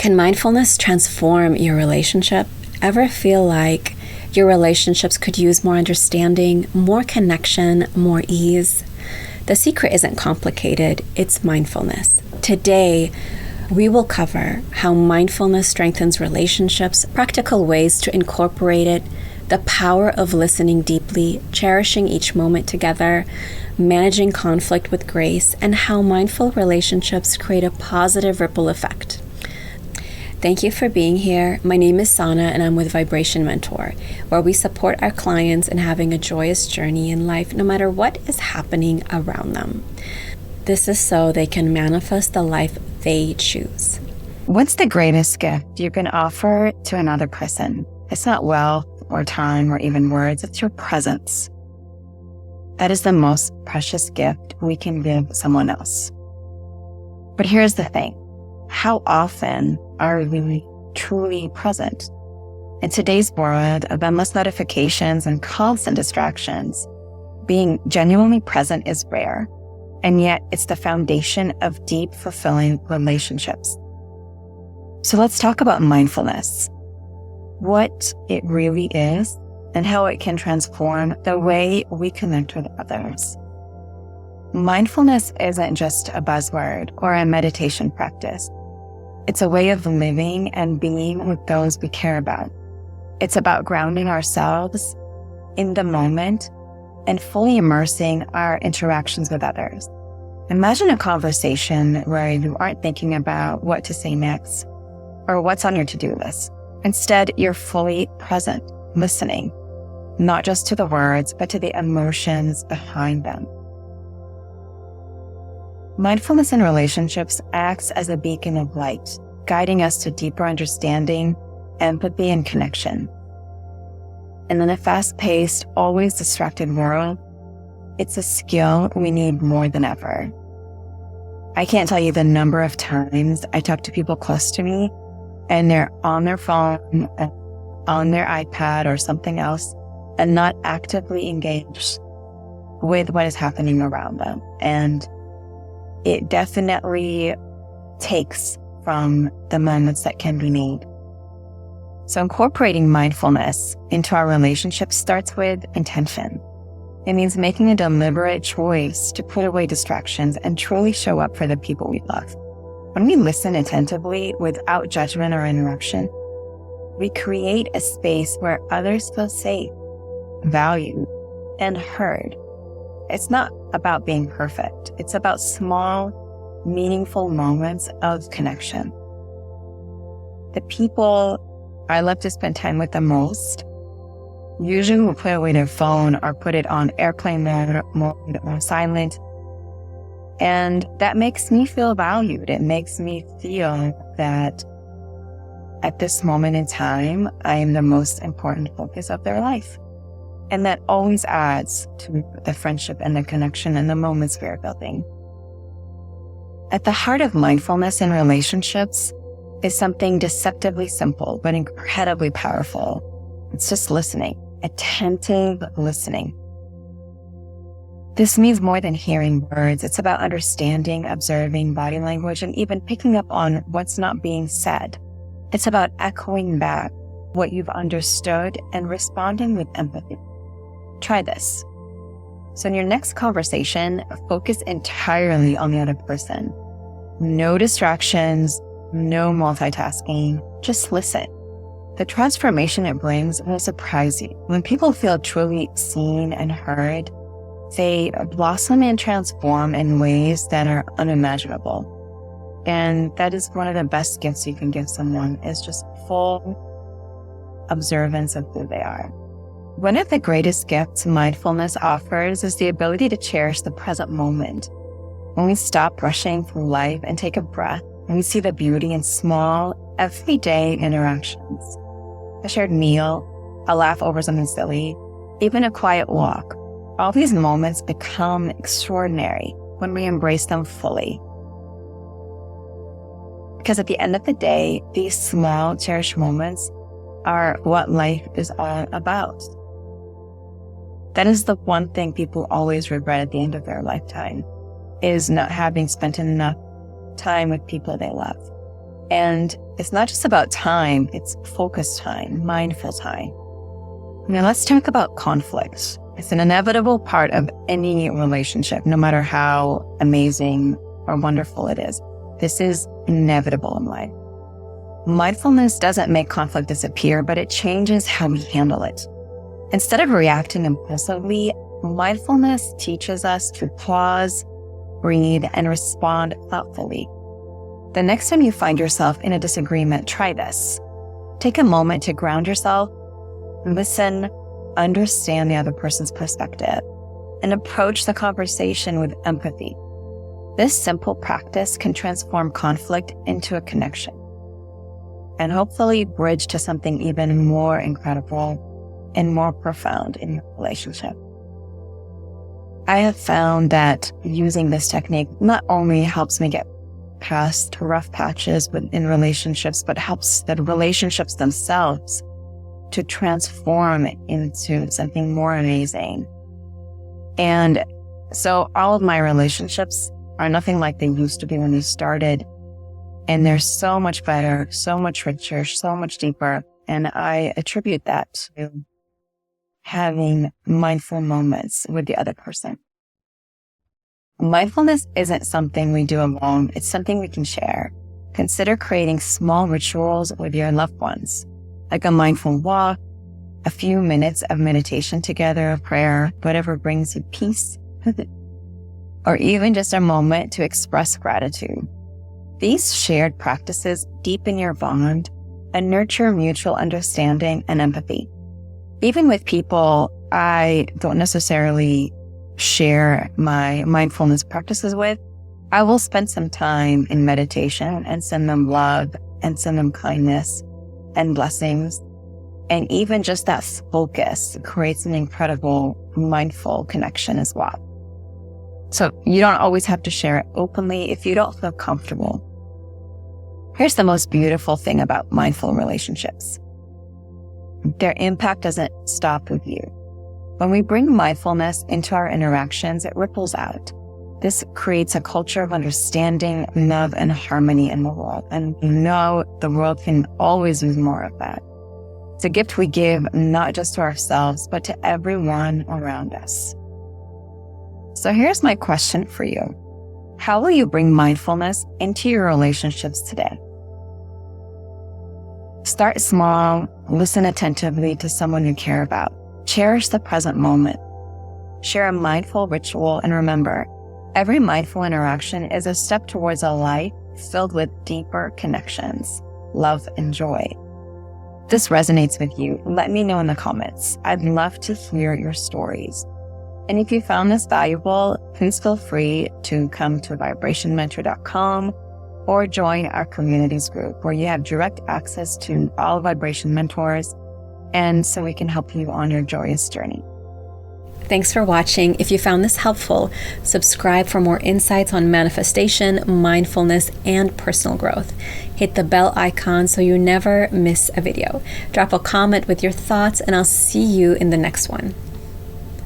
Can mindfulness transform your relationship? Ever feel like your relationships could use more understanding, more connection, more ease? The secret isn't complicated, it's mindfulness. Today, we will cover how mindfulness strengthens relationships, practical ways to incorporate it, the power of listening deeply, cherishing each moment together, managing conflict with grace, and how mindful relationships create a positive ripple effect. Thank you for being here. My name is Sana and I'm with Vibration Mentor, where we support our clients in having a joyous journey in life no matter what is happening around them. This is so they can manifest the life they choose. What's the greatest gift you can offer to another person? It's not wealth or time or even words, it's your presence. That is the most precious gift we can give someone else. But here's the thing. How often are we truly present? In today's world of endless notifications and constant distractions, being genuinely present is rare, and yet it's the foundation of deep, fulfilling relationships. So let's talk about mindfulness, what it really is, and how it can transform the way we connect with others. Mindfulness isn't just a buzzword or a meditation practice. It's a way of living and being with those we care about. It's about grounding ourselves in the moment and fully immersing our interactions with others. Imagine a conversation where you aren't thinking about what to say next or what's on your to-do list. Instead, you're fully present, listening, not just to the words, but to the emotions behind them. Mindfulness in relationships acts as a beacon of light, guiding us to deeper understanding, empathy, and connection. And in a fast-paced, always distracted world, it's a skill we need more than ever. I can't tell you the number of times I talk to people close to me and they're on their phone, on their iPad or something else, and not actively engaged with what is happening around them. And it definitely takes from the moments that can be made. So incorporating mindfulness into our relationship starts with intention. It means making a deliberate choice to put away distractions and truly show up for the people we love. When we listen attentively without judgment or interruption, we create a space where others feel safe, valued, and heard. It's not about being perfect. It's about small, meaningful moments of connection. The people I love to spend time with the most usually will put away their phone or put it on airplane mode or silent. And that makes me feel valued. It makes me feel that at this moment in time, I am the most important focus of their life. And that always adds to the friendship and the connection and the moments we are building. At the heart of mindfulness in relationships is something deceptively simple, but incredibly powerful. It's just listening, attentive listening. This means more than hearing words. It's about understanding, observing body language, and even picking up on what's not being said. It's about echoing back what you've understood and responding with empathy. Try this. So in your next conversation, focus entirely on the other person. No distractions, no multitasking, just listen. The transformation it brings will surprise you. When people feel truly seen and heard, they blossom and transform in ways that are unimaginable. And that is one of the best gifts you can give someone, is just full observance of who they are. One of the greatest gifts mindfulness offers is the ability to cherish the present moment. When we stop rushing through life and take a breath, and we see the beauty in small, everyday interactions. A shared meal, a laugh over something silly, even a quiet walk. All these moments become extraordinary when we embrace them fully. Because at the end of the day, these small, cherished moments are what life is all about. That is the one thing people always regret at the end of their lifetime, is not having spent enough time with people they love. And it's not just about time, it's focused time, mindful time. Now let's talk about conflict. It's an inevitable part of any relationship, no matter how amazing or wonderful it is. This is inevitable in life. Mindfulness doesn't make conflict disappear, but it changes how we handle it. Instead of reacting impulsively, mindfulness teaches us to pause, breathe, and respond thoughtfully. The next time you find yourself in a disagreement, try this. Take a moment to ground yourself, listen, understand the other person's perspective, and approach the conversation with empathy. This simple practice can transform conflict into a connection and hopefully bridge to something even more incredible and more profound in your relationship. I have found that using this technique not only helps me get past rough patches in relationships, but helps the relationships themselves to transform into something more amazing. And so all of my relationships are nothing like they used to be when they started. And they're so much better, so much richer, so much deeper. And I attribute that to having mindful moments with the other person. Mindfulness isn't something we do alone. It's something we can share. Consider creating small rituals with your loved ones, like a mindful walk, a few minutes of meditation together, a prayer, whatever brings you peace, or even just a moment to express gratitude. These shared practices deepen your bond and nurture mutual understanding and empathy. Even with people I don't necessarily share my mindfulness practices with, I will spend some time in meditation and send them love and send them kindness and blessings. And even just that focus creates an incredible mindful connection as well. So you don't always have to share it openly if you don't feel comfortable. Here's the most beautiful thing about mindful relationships. Their impact doesn't stop with you. When we bring mindfulness into our interactions, it ripples out. This creates a culture of understanding, love, and harmony in the world. And you know the world can always use more of that. It's a gift we give not just to ourselves, but to everyone around us. So here's my question for you. How will you bring mindfulness into your relationships today? Start small, listen attentively to someone you care about. Cherish the present moment. Share a mindful ritual, and remember, every mindful interaction is a step towards a life filled with deeper connections, love, and joy. If this resonates with you, let me know in the comments. I'd love to hear your stories. And if you found this valuable, please feel free to come to vibrationmentor.com or join our communities group where you have direct access to all vibration mentors, and so we can help you on your joyous journey. Thanks for watching. If you found this helpful, subscribe for more insights on manifestation, mindfulness, and personal growth. Hit the bell icon so you never miss a video. Drop a comment with your thoughts, and I'll see you in the next one.